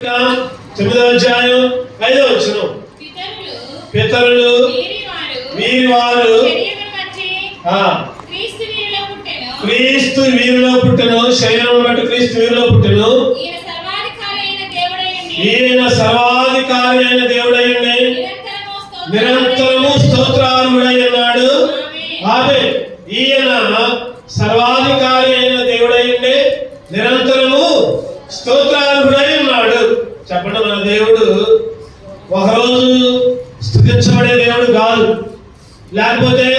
9వ అధ్యాయం 5వ వచనం. పితరులు వీరివారు క్రీస్తు వీరిలో పుట్టెను, శరీరం బట్టి క్రీస్తు వీరిలో పుట్టెను. ఈయన సర్వాధికారి అయిన దేవుడయ్యుండి నిరంతరము స్తోత్రార్హుడై ఉన్నాడు. ఆమేన్. ఈయన సర్వాధికారి అయిన దేవుడయ్యుండి నిరంతరము స్తోత్రార్హుడై ఉన్నాడు. చెప్పండి, మన దేవుడు ఒకరోజు స్తుతించబడే దేవుడు కాదు, లేకపోతే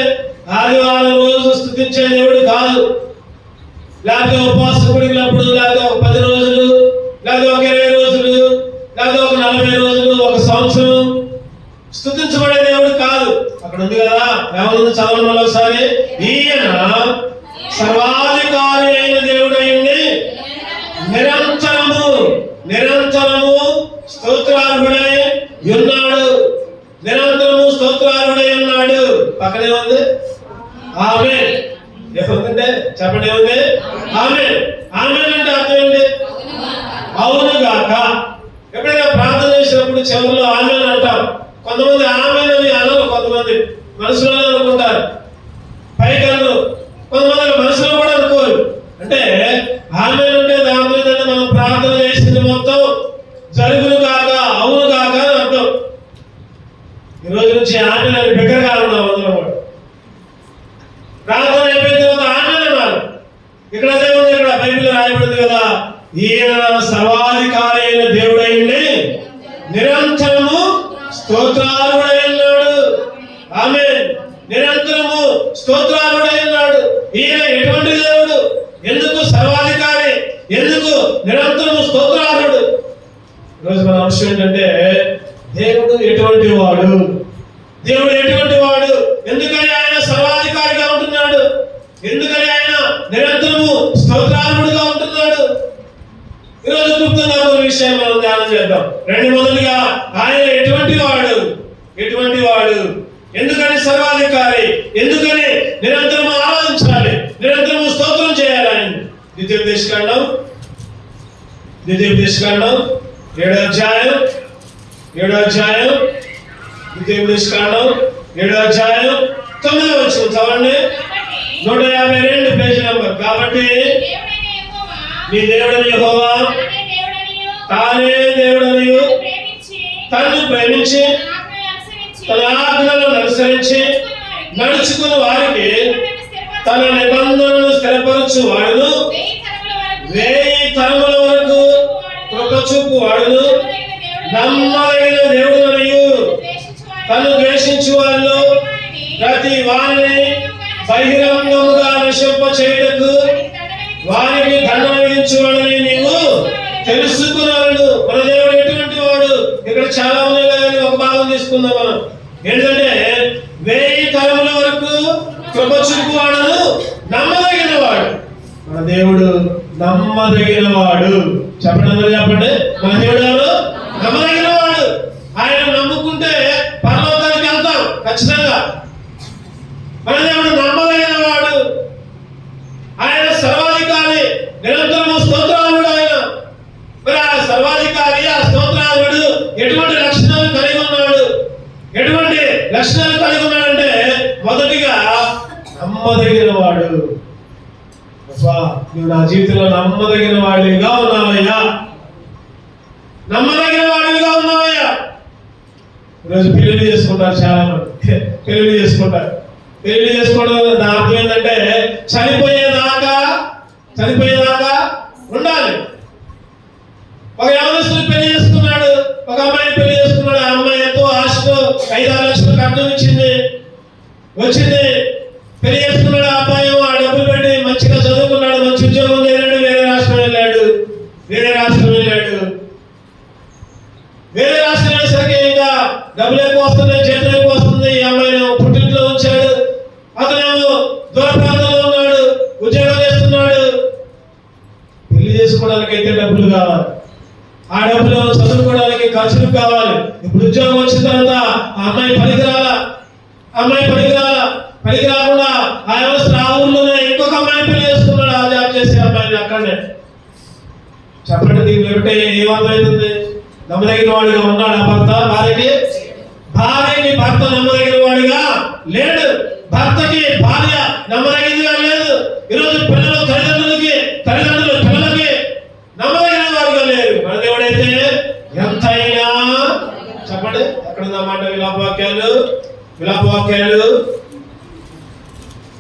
ఆదివారం రోజు స్తుతించే దేవుడు కాదు, లేకపోతే ఉపవాస కూడినప్పుడు, లేకపోతే ఒక 10 రోజులు, లేకపోతే ఒక 20 రోజులు, లేకపోతే ఒక 40 రోజులు, ఒక సంవత్సరం స్తుతించబడే దేవుడు కాదు. అక్కడ ఉంది కదా, ఎవరు చదవడం వల్ల ఒకసారి. ఈయన సర్వాధికారి అయిన దేవుడయ్యుండి నిరంతరము నిరంతరము స్తోత్రార్హుడై ఉన్నాడు. నిరంతరము స్తోత్రార్హుడై ఉన్నాడు. పక్కనే ఉంది ఆమేన్. ఏముందంటే చెప్పండి, ఏముంది? ఆమేన్. ఆమేన్ అంటే అర్థం ఏంటి? అవును గాక. ఎప్పుడైనా ప్రార్థన చేసినప్పుడు చివరిలో ఆమేన్ అంటాం. కొంతమంది ఆమేన్ అని అనరు, కొంతమంది మనసులో అనుకుంటారు, పైకన్ను. కొంతమంది మనసులో కూడా అనుకోరు. అంటే ఆమేన్ అంటే దాని మీద మనం ప్రార్థన చేసింది మొత్తం జరుగును కాక, అవును కాక అని అర్థం. ఈ రోజు నుంచి ఆమేన్ అని బిగ్గరగా ఉన్నాం అందరం కూడా. ప్రార్థన అయిపోయిన తర్వాత ఆమేన్ అన్నారు. ఇక్కడ అదే ఉంది, ఇక్కడ బైబిల్లో రాయబడింది కదా, ఈయన సర్వాధికారి అయిన దేవుడైంది నిరంతరము స్తోత్రార్హుడై ఉన్నాడు. ఆమేన్. నిరంతరము స్తోత్రార్హుడై ఉన్నాడు. ఈయన ఎటువంటి దేవుడు? ఎందుకు సర్వాధికారి? ఎందుకు నిరంతరము స్తోత్రార్హుడు? ఈరోజు మన అంశం ఏంటంటే, దేవుడు ఎటువంటి వాడు? దేవుడు ఎటువంటి వాడు? ఎందుకని ఆయన సర్వాధికారిగా ఉంటున్నాడు? ఎందుకని ఆయన నిరంతరము స్తోత్రార్హుడుగా ఉంటున్నాడు? ఈరోజు క్లుప్తంగా ఒక విషయం మనం ధ్యానం చేద్దాం. మొదటిగా ఆయన ఎటువంటి వాడు? ఎటువంటి వాడు? ఎందుకని సర్వాధికారి? ఎందుకని నిరంతరం ఆరాధించాలి, నిరంతరం స్తోత్రం చేయాలి ఆయన? ద్వితీయోపదేశకాండం 7వ అధ్యాయం ద్వితీయోపదేశకాండం 7వ అధ్యాయం 9వ వచనం చదవండి. 152 పేజీ నంబర్. కాబట్టి నీ దేవుడైన యెహోవా తానే దేవుడనియు తన్ను ప్రేమించి తన ఆజ్ఞలను అనుసరించి నడుచుకుని వారికి తన నిబంధనలను స్థిరపరచు వాడును, 1000 తరముల వరకు కృప చూపు వాడును, నమ్మదగిన దేవుడనియు తను ద్వేషించు వాళ్ళు ప్రతి వారిని బహిరంగముగా నశింప చేయుటకు వారికి దండన విధించువాడని నీవు తెలుసుకున్నాడు. మన దేవుడు ఎటువంటి వాడు? ఇక్కడ చాలా ఉన్నాయి కదా, ఒక భాగం తీసుకుందాం మనం. ఏంటంటే 1000 తరముల వరకు కృప చూపువాడు, నమ్మదగిన వాడు. మన దేవుడు నమ్మదగిన వాడు. చెప్పండి, అందరూ చెప్పండి. మన దేవుడు ఎవరు? నమ్మదగిన వాడు. ఆయన నమ్ముకుంటే పరలోకానికి వెళ్తాం ఖచ్చితంగా. మన దేవుడు నమ్మదగిన వాడు. ఆయన సర్వాధికారి, నిరంతరము స్తోత్రార్హుడు ఆయన. మరి ఆ సర్వాధికారి, ఆ స్తోత్రార్హుడు ఎటువంటి లక్షణాలు కలిగి ఉన్నాడు? ఎటువంటి లక్షణాలు కలిగి ఉన్నాడంటే, మొదటిగా నమ్మదగిన వాడు. నువ్వు నా జీవితంలో నమ్మదగిన వాడిగా ఉన్నావయ్యా, నమ్మదగిన వాడిగా ఉన్నావయ్యా. ఈరోజు పెళ్లి చేసుకుంటారు చాలా మంది. పెళ్లి చేసుకోవడం దాని అర్థం ఏంటంటే చనిపోయేదాకా ఉండాలి. ఒక యవనస్తుడు పెళ్లి చేసుకున్నాడు, ఒక అమ్మాయిని పెళ్లి చేసుకున్నాడు. ఆ అమ్మాయి ఎంతో ఆశతో 5-6 లక్షలు కట్నం వచ్చింది. పెళ్లి చేసుకున్నాడు. ఆ అబ్బాయి ఆ డబ్బులు పెట్టి మంచిగా చదువుకున్నాడు, మంచి ఉద్యోగం చేరాడు, వేరే రాష్ట్రం వెళ్ళాడు. వేరే రాష్ట్రం వెళ్ళేసరికి ఇంకా డబ్బులు ఎక్కువ వస్తున్నాయి, చేతులు ఎక్కువ వస్తుంది. ఈ అమ్మాయిని పుట్టింట్లో ఉంచాడు. అతనేమో దూర ప్రాంతంలో ఉన్నాడు, ఉద్యోగం చేస్తున్నాడు. పెళ్లి చేసుకోవడానికి అయితే డబ్బులు కావాలి, ఆ డబ్బులు చదువుకోవడానికి ఖర్చులు కావాలి. ఇప్పుడు ఉద్యోగం వచ్చిన తర్వాత ఆ అమ్మాయి పనికి రాకుండా ఆ వ్యవస్థ ఆ ఊర్లోనే ఇంకొక అమ్మాయిని పెళ్లి చేసుకున్నాడు. ఆ జాబ్ చేసే అమ్మాయిని అక్కడనే. చెప్పండి, దీన్ని ఏమర్థమవుతుంది? నమ్మదగిన వాడిగా ఉన్నాడు ఆ భర్త భార్యకి భర్త నమ్మదగిన వాడిగా లేడు. భర్తకి భార్య నమ్మదగినదిగా లేదు. ఈరోజు పిల్లలు తల్లిదండ్రులు పిల్లలకి నమ్మదగిన వాడిగా లేరు. మన దేవుడైతే ఎంతైనా చెప్పండి. ఎక్కడుందన్నమాట విలాపవాక్యాలు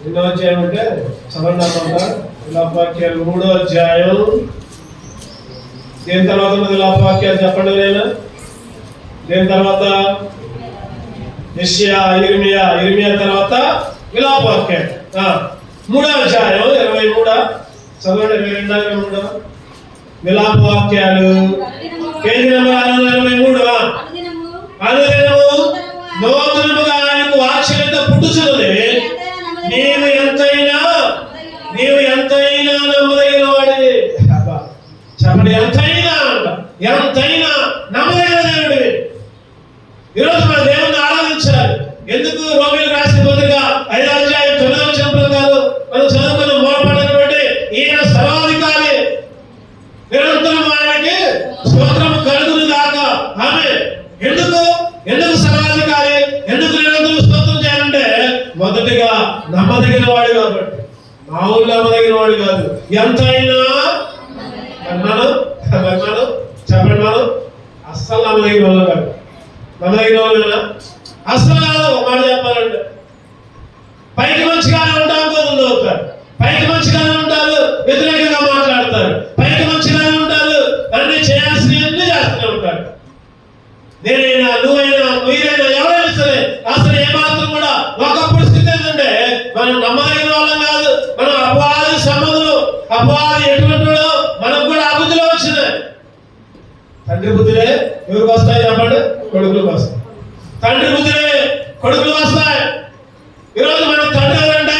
ఎన్నో అధ్యాయం అంటే చదవండి అన్నమాట. విలాపవాక్యాలు 3వ అధ్యాయం. దేని తర్వాత విలాపవాక్యాలు చెప్పండి. దేని తర్వాత యెషయా, ఇర్మియా తర్వాత విలాపవాక్యాలు. 3వ అధ్యాయం 23 చదవండి. 22 విలాపవాక్యాలు పేజీ నెంబర్ 623. అనుదినము నూతనముగా ఆయనకు వాత్సల్యత పుట్టుచున్నది. నీవు ఎంతైనా నమ్మదగిన వాడివి. చెప్పండి. ఎంతైనా నమ్మదగిన దేవుడివి. ఈరోజు మన దేవుణ్ణి ఆరాధించాలి. ఎందుకు? రోమిలకు రాసిన పత్రిక 5వ అధ్యాయం 9వ వచనం ప్రకారం మనం చదువుకున్న మూలపడినటువంటి ఈయన సర్వాధికారి. నిరంతరం ఆయనకి స్తోత్రము కలుగును గాక. ఆమేన్. ఎందుకు సర్వాధికారి? ఎందుకు నిరంతరం స్తోత్రం చేయాలంటే మొదటిగా నమ్మదగిన వాడు కాబట్టి. మామూలు నమ్మదగిన వాడు కాదు. ఎంతైనా అన్నాను చెప్పండి. మనం అస్సలు నమ్మదగిన వాళ్ళు కాదు. నమ్మదగిన వాళ్ళు అస్సలు కాదు. ఒక మాట చెప్పాలంటే పైకి మంచిగానే ఉంటారు, కోరులు అవుతారు. పైకి మంచిగానే ఉంటారు, వ్యతిరేకంగా మాట్లాడతారు. పైకి మంచిగానే ఉంటారు, అన్ని చేయాల్సినవన్నీ చేస్తూనే ఉంటారు. నేనైనా నువ్వైనా మీరైనా ఎవరైనా సరే అసలు ఏమాత్రం కూడా ఒకప్పుడు స్థితి ఏంటంటే మనం నమ్మదగిన వాళ్ళం కాదు. మనం అపవాది సంబంధులు. అపవాది ఎటువంటి మనకు కూడా అబుద్ధిలో వచ్చినాయి. తండ్రి బుద్ధులే ఎవరికి వస్తాయి చెప్పండి? కొడుకులకు వస్తాయి. తండ్రి బుద్ధులే కొడుకులు వస్తాయి. ఈరోజు మన తండ్రి ఎవరంటే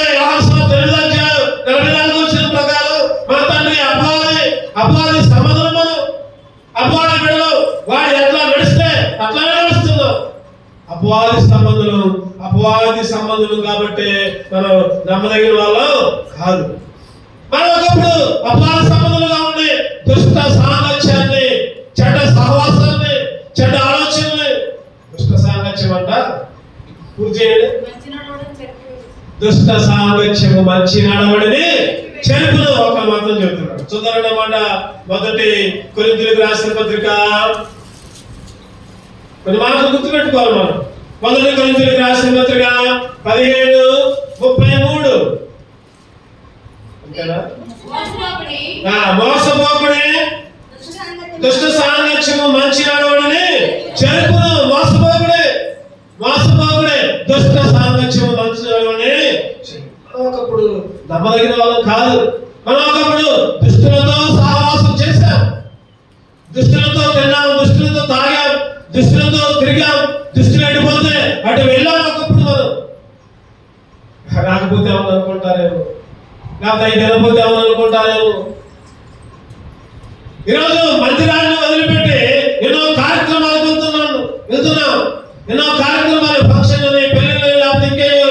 వచ్చిన ప్రకారం మన తండ్రి అపవాది సంబంధం. మనం అపవాది బిడ్డలు. వాడు ఎట్లా నడిస్తే అట్లానే నడుస్తున్నాం. అపవాది సంబంధులు కాబట్టి మనం నమ్మదగిన వాళ్ళం కాదు. మనం ఒకప్పుడు అపవాది సంబంధులుగా ఉండి దుష్ట సాంగత్యాన్ని, చెడ్డ సహవాసాన్ని, చెడ్డ ఆలోచనని, దుష్ట సాంగత్యం అంట పూర్తి చేయండి. దుష్ట సాంగత్యము మంచి నడవడిని చెరుపును ఒక మాత్రం చెబుతున్నాడు. చూద్దామన్నమాట. 1 కొరింథీయులకు రాసిన పత్రిక. కొన్ని మాటలు గుర్తుపెట్టుకోవాలి మనం. 1 కొరింథీయులకు రాసిన పత్రిక 15:33. మోసపోకుడి దుష్ట సాంగత్యము మంచి నడవడిని చెరుపును. మోసపోకుడే దుష్ట సాంగత్యము మంచి నడవడిని. ఒకప్పుడు నమ్మదగిన వాళ్ళం కాదు. మనం ఒకప్పుడు దుష్టులతో సహవాసం చేశాం, దుష్టులతో తిన్నాం, దుష్టులతో తాగాం, దుష్టులతో తిరిగాం. దుష్టులు అడిపోతే అటు వెళ్ళాం. ఒకప్పుడు మనం రాకపోతే ఏమని అనుకుంటారేమో, లేకపోతే ఇది వెళ్ళిపోతే ఏమని అనుకుంటారేమో. ఈరోజు మందిరాన్ని వదిలిపెట్టి ఎన్నో కార్యక్రమాలకు వెళ్తున్నాం. ఎన్నో కార్యక్రమాలు, ఫంక్షన్లు, పెళ్లిళ్ళు, లేకపోతే ఇంకేయో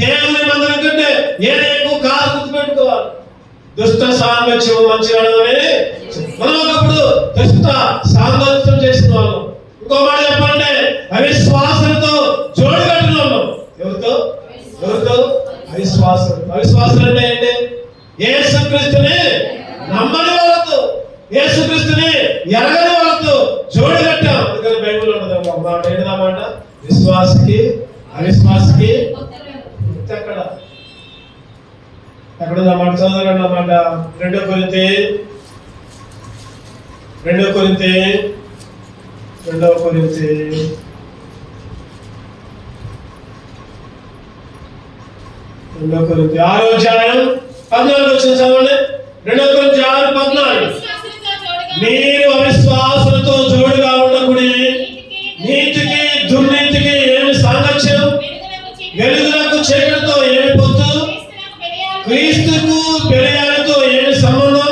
దేవుని మందిరం కంటే ఏదో ఎక్కువ కాదు. గుర్తుపెట్టుకోవాలి. దుష్ట సాంగత్యం మంచి నడవని. మనం ఒకప్పుడు దుష్ట సాంగత్యం చేసిన వాళ్ళం. ఇంకో మాట చెప్పాలంటే అవిశ్వాసంతో జోడు కట్టిన వాళ్ళం. ఎవరితో? అవిశ్వాసం అంటే ఏంటి? యేసుక్రీస్తుని నమ్మని వాళ్ళతో, యేసుక్రీస్తుని ఎరగని వాళ్ళతో జోడు కట్టాం. అందుకని బైబిల్ ఉన్నది ఒక మాట. ఏంటన్నమాట? విశ్వాసికి అవిశ్వాసికి ఎక్కడుందన్నమాట? చదవండి అన్నమాట. 2 కొరింథీ 6వ అధ్యాయం 14 వచనం చదవండి. 2 కొరింథీ 6:14. మీరు అవిశ్వాసులతో జోడుగా ఉండకూడి, నీతికి దుర్నీతికి ఏమి సాంగత్యం, వెలుగులకు చీకటితో ఏమి పొత్తు, క్రీస్తుకు బెలియాలతో ఏమి సంబంధం,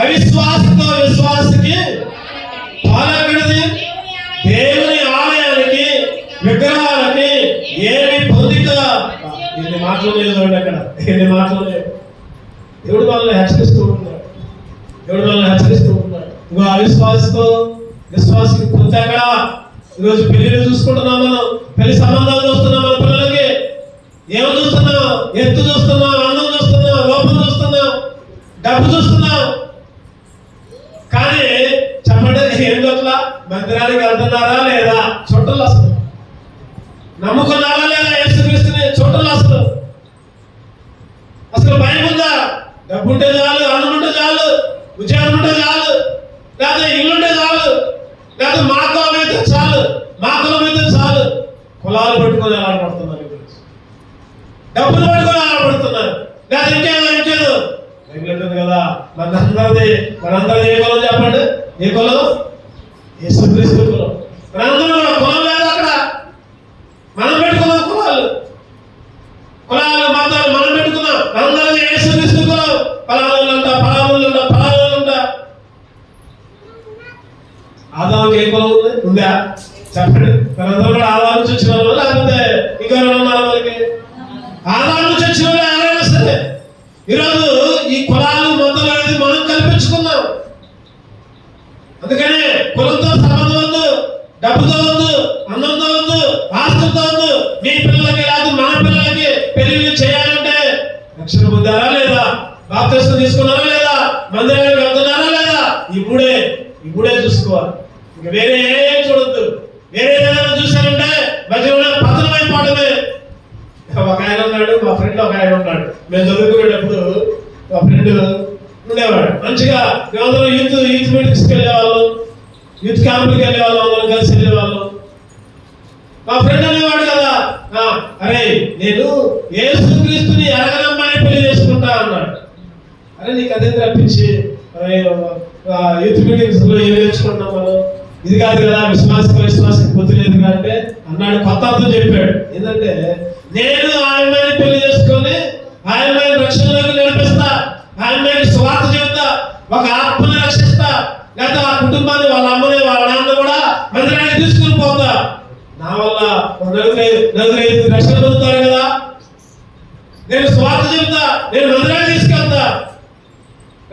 అవిశ్వాసంతో విశ్వాసకి పాలకుడిది, దేవుని ఆలయానికి విగ్రహాలకి ఏమి పొందిక. ఎన్ని మాటలు లేదు అక్కడ, ఎన్ని మాటలు లేవు. దేవుడు మనల్ని హెచ్చరిస్తూ ఉన్నాడు. ఇంకో అవిశ్వాసతో విశ్వాసకి పొందుతా ఎక్కడ? ఈరోజు పెళ్లిళ్ళు చూసుకుంటున్నాం, మనం పెళ్లి సంబంధాలు చూస్తున్నాం, మన పిల్లలకి ఏం చూస్తున్నాం? ఎత్తు చూస్తున్నాం, అందం చూస్తున్నాం, లోపం చూస్తున్నాం, డబ్బు చూస్తున్నాం. కానీ చెప్పండి, ఏం చూడలా? మందిరానికి వెళ్తున్నారా లేదా? చుట్టలు అసలు నమ్ముకున్నారా లేదా? యేసుక్రీస్తుని చుట్టలు అసలు భయం ఉందా? డబ్బు ఉంటే చాలు, అన్నం ఉంటే చాలు, ఉద్యోగం ఉంటే చాలు, లేదా ఇల్లుంటే చాలు, లేదా మా కులం అయితే చాలు, మా కులం అయితే చాలు. కులాలు పెట్టుకొని ఆడపడుతున్నారు, డబ్బులు పెట్టుకొని ఆడపడుతున్నారు, లేదా ఇంకేదో ఉంటుంది కదా. మనందరిది ఏ కులం చెప్పండి? ఏ కులం? యేసుక్రీస్తు కులం. మనందరూ కూడా కులం లేదు అక్కడ. మనం పెట్టుకున్నాం కులాలు మతాలు మనం పెట్టుకున్నాం. మనందరిది యేసుక్రీస్తు కులం. ఫలానులంట. ఆదాముకి ఏ కులం ఉందా చెప్పండి? మనందరూ కూడా ఆదాము నుంచి వచ్చిన వాళ్ళు, లేకపోతే ఇంకా ఉన్నారు మనకి? ఆదాము నుంచి వచ్చిన వాళ్ళు ఎవరైనా సరే. ఈరోజు ఈ కులాలు మతాలు అనేది మనం కల్పించుకున్నాం. అందుకనే కులంతో సంబంధం వద్దు, డబ్బుతో వద్దు, అందంతో వద్దు, ఆస్తులతో వద్దు. మీ పిల్లలకి లేదు, మన పిల్లలకి పెళ్లిళ్ళు చేయాలంటే రక్షణ పొందారా లేదా? బాప్తిస్మం తీసుకున్నారా లేదా? మందిరానికి వెళ్తున్నారా లేదా? ఇప్పుడే చూసుకోవాలి. ఇంక వేరే ఏం చూడొద్దు. వేరే ఏదైనా చూశారంటే మధ్యలో పతనం అయిపోవడమే. ఒక ఆయన ఉన్నాడు, మా ఫ్రెండ్ ఒక ఆయన ఉన్నాడు. మేము చదువుకునేటప్పుడు మా ఫ్రెండ్ ఉండేవాడు. మంచిగా మేమందరం యూత్ మీటింగ్స్కి వెళ్ళేవాళ్ళం, యూత్ క్యాంపులకి వెళ్ళేవాళ్ళం, అందరం కలిసి వెళ్ళేవాళ్ళం. మా ఫ్రెండ్ అనేవాడు కదా, అరే నేను యేసుక్రీస్తుని ఎరగనమ్మాని పెళ్లి చేసుకుంటా అన్నాడు. అరే నీకు అదే తప్పించి యూత్ మీటింగ్స్ లో ఏం నేర్చుకుంటాం మనం? ఇది కాదు కదా, విశ్వాసకి పొత్తు లేదు అంటే అన్నాడు. కొత్త అర్థం చెప్పాడు. ఏంటంటే నేను ఆయనని పెళ్లి చేసుకొని ఆయనని రక్షణలోకి నడిపిస్తా, ఆయనకి స్వార్థ చెబుతా, ఒక ఆత్మని రక్షిస్తా, లేదా ఆ కుటుంబాన్ని, వాళ్ళ అమ్మని, వాళ్ళ నాన్న కూడా మందిరానికి తీసుకుని పోతా. నా వల్ల నలుగురు రక్షణ పొందుతారు కదా. నేను స్వార్థ చెబుతా, నేను మందిరానికి తీసుకెళ్తా.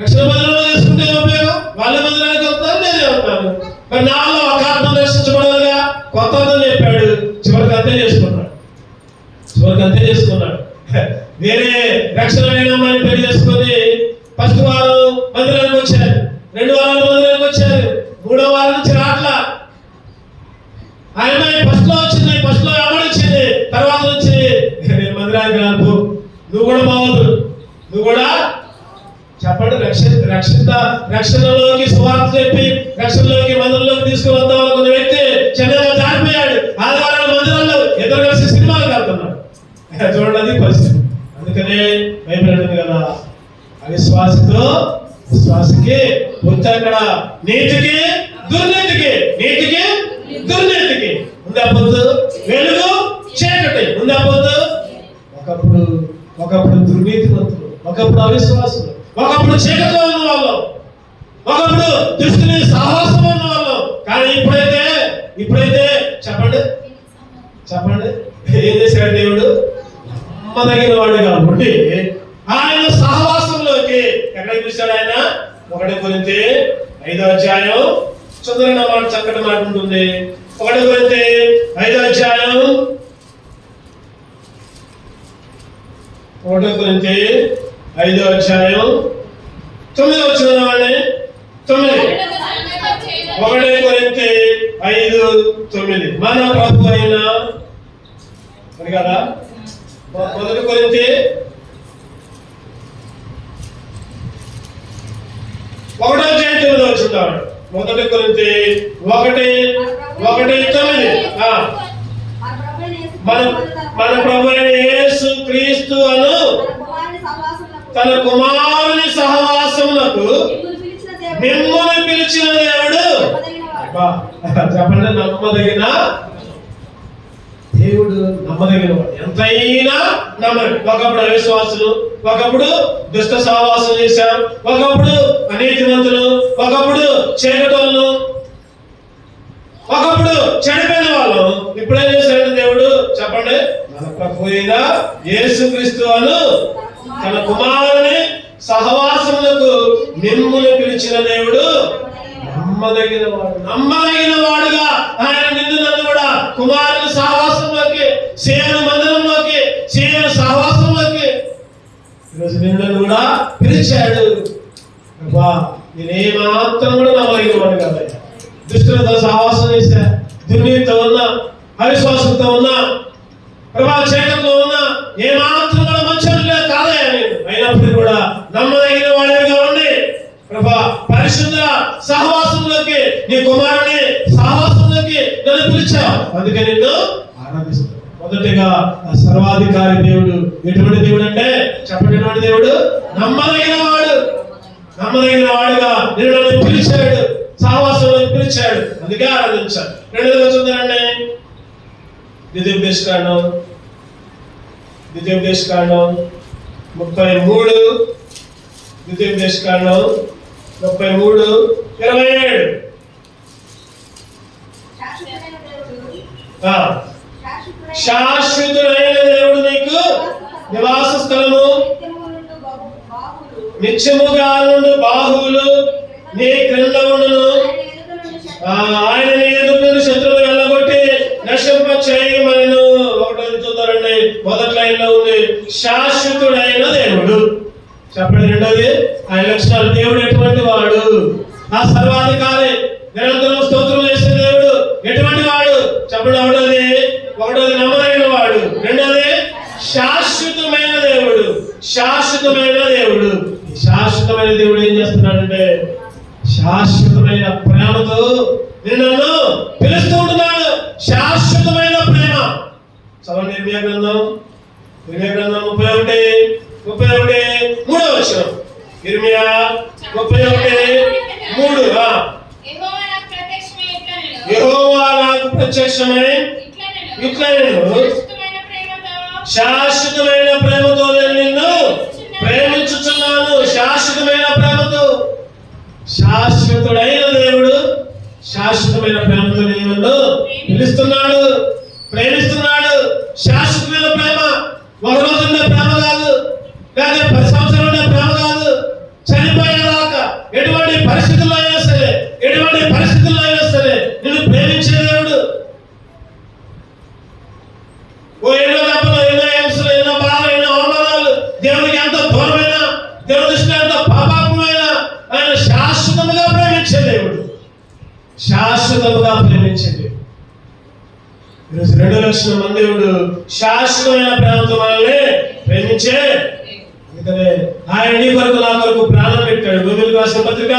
రక్షణ మందిరంలో చేసుకుంటే ఉపయోగం? వాళ్ళ మందిరానికి వెళ్తారు, నేనే వెళ్తాను. మరి నా వల్ల ఒక ఆత్మ రక్షించబడాలిగా. కొత్త అర్థం చెప్పాడు. చివరికి అంతే చేసుకున్నాడు. వేరే రక్షణ లేనమ్మని పెళ్లి చేసుకొని ఫస్ట్ వారం మందిరానికి వచ్చారు, 2 వారాలు మందిరానికి వచ్చారు, 3వ వారం నుంచి రాట్లా. ఆయన ఫస్ట్ లో వచ్చింది, ఫస్ట్ లో అమ్మడి వచ్చింది, తర్వాత నుంచి నేను మందిరానికి రాను, నువ్వు కూడా బావద్దు, నువ్వు కూడా చెప్పండి. రక్షణలోకి స్వార్థ చెప్పి రక్షణలోకి మందిరంలోకి తీసుకుని వద్దాం అనుకున్న వ్యక్తి చిన్నగా జారిపోయాడు. ఆదివారం మందిరంలో ఇద్దరు కలిసి సినిమాలకు వెళ్తున్నాడు. చూడండి, అది పరిస్థితి. అందుకనే బైబిల్ అంటుంది కదా, విశ్వాసకి పొత్తు అక్కడ. నీతికి దుర్నీతికి ఉందా పొత్తు? వెలుగు చీకటి ఉందా పొత్తు? ఒకప్పుడు దుర్నీతిమంతులు, ఒకప్పుడు అవిశ్వాసులు, ఒకప్పుడు చీకటిలో ఉన్న వాళ్ళు, ఒకప్పుడు దుష్టుని సాహసం ఉన్న వాళ్ళు. కానీ ఇప్పుడైతే చెప్పండి ఏం చేశాడు దేవుడు? నమ్మదగిన వాడు కాబట్టి ఆయన సహవాసంలోకి ఎక్కడికి పిలిచాడు ఆయన? 1 కొరింథీ 5వ అధ్యాయం చదువున మాట, చక్కటి మాట ఉంటుంది. 1 కొరింథీ 5వ అధ్యాయం 9వ అధ్యాయం 9వ వచనం అండి. 9 1 కొరింథీ 5:9 మన ప్రభు అయిన కదా. 1 కొరింథీ 1వ అధ్యాయం 9వ వచనం. 1 కొరింథీ 1:9 మన ప్రభు అయిన యేసు క్రీస్తు అను తన కుమారుని సహవాసమునకు మిమ్మల్ని పిలిచిన దేవుడు. చెప్పండి, నమ్మదగిన దేవుడు, నమ్మదగిన వాడు. ఎంతైనా నమ్మరు. ఒకప్పుడు అవిశ్వాసులు, ఒకప్పుడు దుష్ట సహవాసం చేశారు, ఒకప్పుడు అనీతిమంతులు, ఒకప్పుడు చీకటోళ్ళు, ఒకప్పుడు చెడిపోయిన వాళ్ళు. ఇప్పుడేం చేశాడు దేవుడు? చెప్పండి, మన ప్రభు అయిన యేసుక్రీస్తు అను తన కుమారుని సహవాసములకు మిమ్ముని పిలిచిన దేవుడు నమ్మదగిన వాడుగా ఆయన నిన్ను నన్ను కూడా కుమారుని సహవాసంలోకి, సేవను మందిరంలోకి, సేవను సహవాసంలోకి ఈరోజు నిన్ను కూడా పిలిచాడు. నేను ఏమాత్రం కూడా నమ్మదగిన వాడు కాదు. దుష్టులతో సహవాసం చేశా, దుర్నీతితో ఉన్నా, అవిశ్వాసంతో ఉన్నా, ప్రభా చీకట్లో ఉన్నా, ఏమాత్రం కూడా మంచిగా కాదయా నేను. అయినప్పుడు కూడా నమ్మదగిన వాడిగా ఉండి ప్రభా పరిశుద్ధ సహవాసంలోకి, నీ కుమారుని సహవాసంలోకి నన్ను పిలిచావు. అందుకే నిన్ను ఆరాధిస్తాను. మొదటిగా సర్వాధికారి దేవుడు ఎటువంటి దేవుడు అంటే చెప్పినటువంటి దేవుడు నమ్మదగిన వాడు. నమ్మదగిన వాడుగా నిన్ను నన్ను పిలిచాడు, సహవాసంలోకి పిలిచాడు. అందుకే ఆరాధించాడు. రెండోది వచ్చిందండి ద్వితీయోపదేశకాండం 33, ద్వితీయోపదేశకాండం 33:27. శాశ్వతుడైన దేవుడు నీకు నివాస స్థలము, నిత్యముగా నుండి బాహువులు నీ క్రింద ఉండును. ఆయన నీ ఎదుటి నుండి శత్రువులు వెళ్ళగొట్టి నశింప చేయమను. ఒకటి చూద్దారండి, మొదటి లైన్ లో ఉంది శాశ్వతుడైన దేవుడు. చెప్పండి రెండోది ఆయన లక్షణాలు. దేవుడు ఎటువంటి వాడు? ఆ సర్వాధికారి, నిరంతరం స్తోత్రం చేసే దేవుడు ఎటువంటి వాడు? చెప్పండి. ఒకటోది నమ్మదగిన వాడు, రెండోది శాశ్వతమైన దేవుడు. శాశ్వతమైన దేవుడు. శాశ్వతమైన దేవుడు ఏం చేస్తున్నాడంటే శాశ్వతమైన ప్రేమతో నిన్ను పిలుస్తూ ఉంటున్నాడు. శాశ్వతమైన ప్రేమ. చదవండి ఇర్మియా గ్రంథం 31:3. ఇర్మియా 31:3. యెహోవా నాకు ప్రత్యక్షమై ఇట్లనెను, శాశ్వతమైన ప్రేమతో నేను నిన్ను ప్రేమించుచున్నాను. శాశ్వతమైన ప్రేమతో. శాశ్వతుడైన దేవుడు శాశ్వతమైన ప్రేమతో నిన్ను పిలుస్తున్నాడు, ప్రేమిస్తున్నాడు. శాశ్వతమైన ప్రేమ. ఒక రోజు ఉండే ప్రేమ కాదు, లేదా 10 సంవత్సరాలు ఉండే ప్రేమ కాదు. చనిపోయేదాకా ఎటువంటి పరిస్థితుల్లో అయినా సరే, ఎటువంటి పరిస్థితుల్లో అయినా సరే నిన్ను ప్రేమించే దేవుడు. ఎన్నో దెబ్బలు, ఎన్నో హింసలు, ఎన్నో బాధలు, ఎన్నో అవమానాలు, దేవుడికి ఎంత దూరమైన, దేవుడి దృష్టిలో ఎంత పాపాత్మైన ఆయన శాశ్వతముగా ప్రేమించే దేవుడు. శాశ్వతముగా ప్రేమించే దేవుడు. ఈరోజు 2 లక్షల మంది దేవుడు శాశ్వతమైన ప్రేమతో మనల్ని ప్రేమించే. అందుకనే ఆయన నీ కొరకు నా కొరకు ప్రాణం పెట్టాడు. రోమీయులకు రాసిన పత్రిక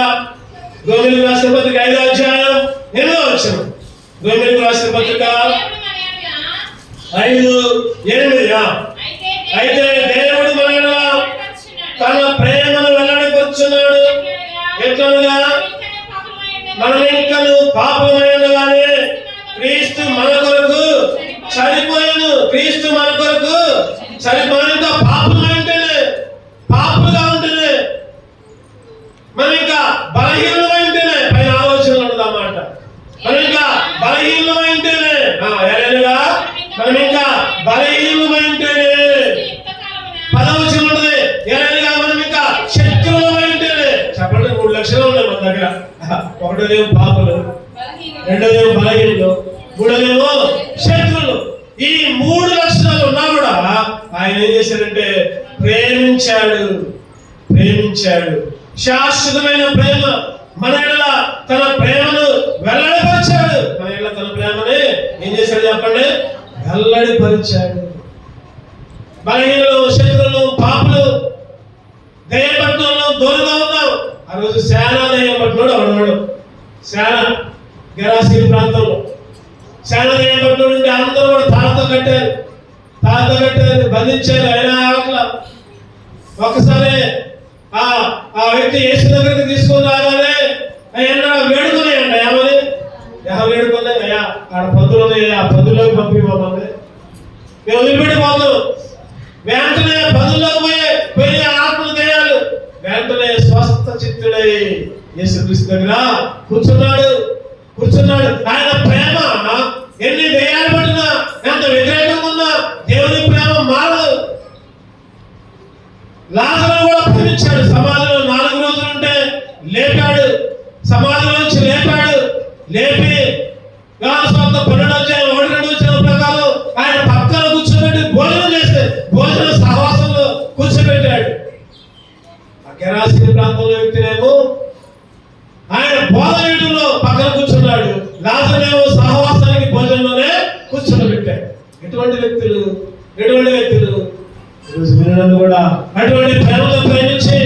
5వ అధ్యాయం 8వ వచనం. రోమీయులకు రాసిన పత్రిక 5:8. అయితే దేవుడు మన తన ప్రేమను వెల్లడిపరుచున్నాడు. ఎట్లనగా మనం ఇంకను పాపమైనగానే క్రీస్తు మన కొరకు చనిపోయాను. క్రీస్తు మన కొరకు చనిపోయిన. ఇంకా పాపలుగా ఉంటేనే మనం ఇంకా బలహీనమైంటేనే పైన ఆలోచనలు ఉండదన్నమాట. మనం ఇంకా బలహీనమైంటేనే మనం ఇంకా బలహీనమైంటేనే 10వ వచనం ఉంటుంది. ఎలాగా మనం ఇంకా శత్రువులమైంటేనే. చెప్పండి, 3 లక్షలు ఉన్నాయి మన దగ్గర. ఒకటోదేమో పాపలు, రెండోదేమో బలహీనలు, మూడోదేమో శత్రువులు. ఈ 3 లక్షణాలు ఉన్నా కూడా ఆయన ఏం చేశాడంటే ప్రేమించాడు. శాశ్వతమైన ప్రేమ. మన ఎడల తన ప్రేమను వెల్లడిపరిచాడు. మన ఎడల తన ప్రేమని ఏం చేశాడు చెప్పండి? వెల్లడిపరిచాడు. బలహీనలు, శత్రువులు, పాపులు, దయ్యపట్నంలో దూరంగా ఉన్నాం. ఆ రోజు సేనా దయ్యపట్నాడు. అవడవాడు సేనా గెరాసీన్ ప్రాంతంలో సేనా దయ్యపట్నం నుండి అందరూ కూడా తాళతో కట్టారు, బంధించారు. అయినా అట్లా ఒకసారి ఆ వ్యక్తి యేసు దగ్గరికి తీసుకొని రాగానే అయ్యా వేడుకున్నాయండి. ఏమని వేడుకున్నాయి? అయ్యా ఆడ పందులు ఉన్నాయి, ఆ పందుల్లోకి పంపిపోతుంది, మేము వదిలిపెట్టిపోతాం. వెంటనే పందుల్లోకి పోయి ఆత్మలు దేయాలు వెంటనే స్వస్థ చిత్తుడై యేసుక్రీస్తు దగ్గర కూర్చున్నాడు. ఆయన ప్రేమ ఎన్ని దేయాలు పట్టినా, ఎంత వ్యతిరేకంగా ఉన్నా దేవుని ప్రేమ మారదు. లాజరును కూడా ప్రేమించాడు. సమాధిలో 4 రోజులు ఉంటే లేపాడు. సమాధిలో నుంచి లేపి యోహాను సువార్త 12:1-2 ప్రకారం ఆయన పక్కన కూర్చోబెట్టి భోజనం చేస్తే భోజన సహవాసంలో కూర్చోబెట్టాడు. ఆ గెరాసీను ప్రాంతంలో వ్యక్తినేమో ఆయన బోధనలో పక్కన కూర్చున్నాడు, లాజరునేమో సహవాసానికి భోజనంలోనే కూర్చోబెట్టాడు. ఎటువంటి వ్యక్తులు ఈరోజు మీరు కూడా అటువంటి ప్రేమతో ప్రేమించి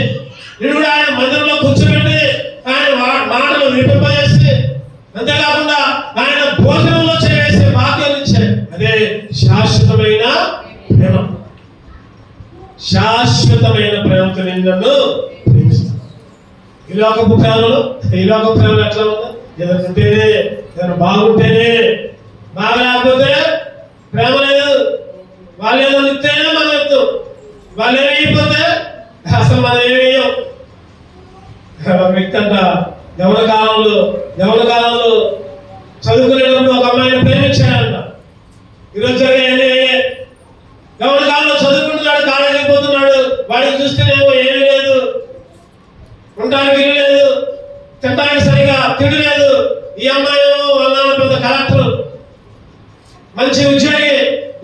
నేను కూడా ఆయన మందిరంలో కూర్చోబెట్టి ఆయన మాటలు వినిపింపజేసి, అంతేకాకుండా ఆయన భోజనంలో చేసే వాక్యాలు ఇచ్చాయి. అదే శాశ్వతమైన ప్రేమ. శాశ్వతమైన ప్రేమతో నేను నన్ను ప్రేమిస్తాను. ఈ లోకపు ప్రేమ ఎట్లా ఉందా? ఏదైనా ఉంటేనే, ఏదైనా బాగుంటేనే, బాగా లేకపోతే ప్రేమ లేదు. వాళ్ళు ఏదో ఇస్తేనే మనం ఇస్తాం, వాళ్ళు ఏమి అయిపోతే అసలు మనం ఏమి వేయం. ఒక వ్యక్తి అంట యవన కాలంలో చదువుకునేటప్పుడు ఒక అమ్మాయిని ప్రేమించాడంట. ఈరోజు జరిగే యవన కాలంలో చదువుకుంటున్నాడు, కాలేజీ పోతున్నాడు, వాడికి చూస్తేనేమో ఏమీ లేదు, ఉండడానికి ఇల్లు లేదు, తినడానికి సరిగా తిండి లేదు. ఈ అమ్మాయి వాళ్ళ పెద్ద కలెక్టర్, మంచి ఉద్యోగి,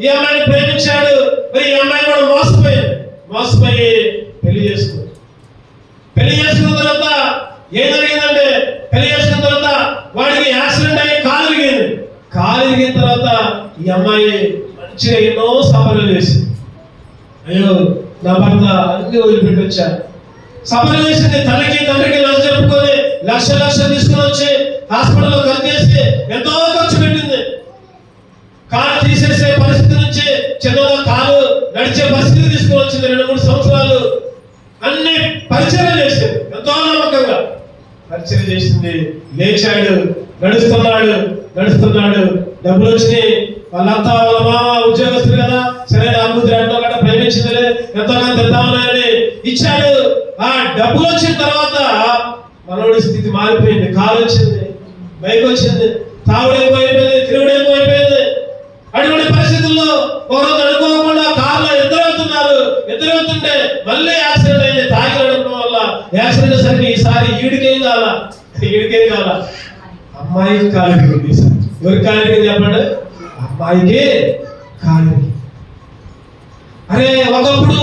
ఈ అమ్మాయిని ప్రేమించాడు. మరి ఈ అమ్మాయి కూడా మోసపోయి పెళ్లి చేసుకున్న తర్వాత ఏం జరిగిందంటే, పెళ్లి చేసుకున్న తర్వాత వాడికి యాక్సిడెంట్ అయ్యి కాలు విరిగిన తర్వాత ఈ అమ్మాయి మంచిగా ఎన్నో సఫలు చేసింది. అయ్యో నా భర్త అన్ని వదిలిపెట్టి వచ్చారు. సఫలు చేసింది. తండ్రికి లక్ష చెప్పుకొని లక్షలు తీసుకుని వచ్చి హాస్పిటల్లో ఖర్చు చేసి ఎంతో ఖర్చు పెట్టింది. కాలు తీసేసే పరిస్థితి నుంచి చిన్నగా కాలు నడిచే పరిస్థితి తీసుకుని వచ్చింది. 2-3 సంవత్సరాలు అన్ని పరిచయం చేసింది. ఎంతో నమ్మకంగా పరిచయం చేసింది. లేచాడు, నడుస్తున్నాడు. డబ్బులు వచ్చినాయి. వాళ్ళంతా వాళ్ళ మామ ఉద్యోగస్తులు కదా, సరే అభివృద్ధి ఎంతో గట్ట ప్రేమించిందిలే, ఎంతోగా తెద్దామని ఇచ్చాడు. ఆ డబ్బులు వచ్చిన తర్వాత మనోడి స్థితి మారిపోయింది. కాలు వచ్చింది, బైక్ వచ్చింది, తాగుడు ఎక్కువైపోయింది, తిరుగుడు ఎక్కువైపోయింది. అటువంటి పరిస్థితుల్లో ఒకరోజు అనుకోకుండా కారులో ఇద్దరు వెళ్తుంటే మళ్ళీ యాక్సిడెంట్ అయింది. తాగి నడపడం వల్ల యాక్సిడెంట్ సరికి ఈసారి ఈడికేం కావాలా అమ్మాయికి కాలు విరిగింది. ఎవరికి కాలు విరిగింది చెప్పండి? అమ్మాయికి కాలు విరిగింది. అరే ఒకప్పుడు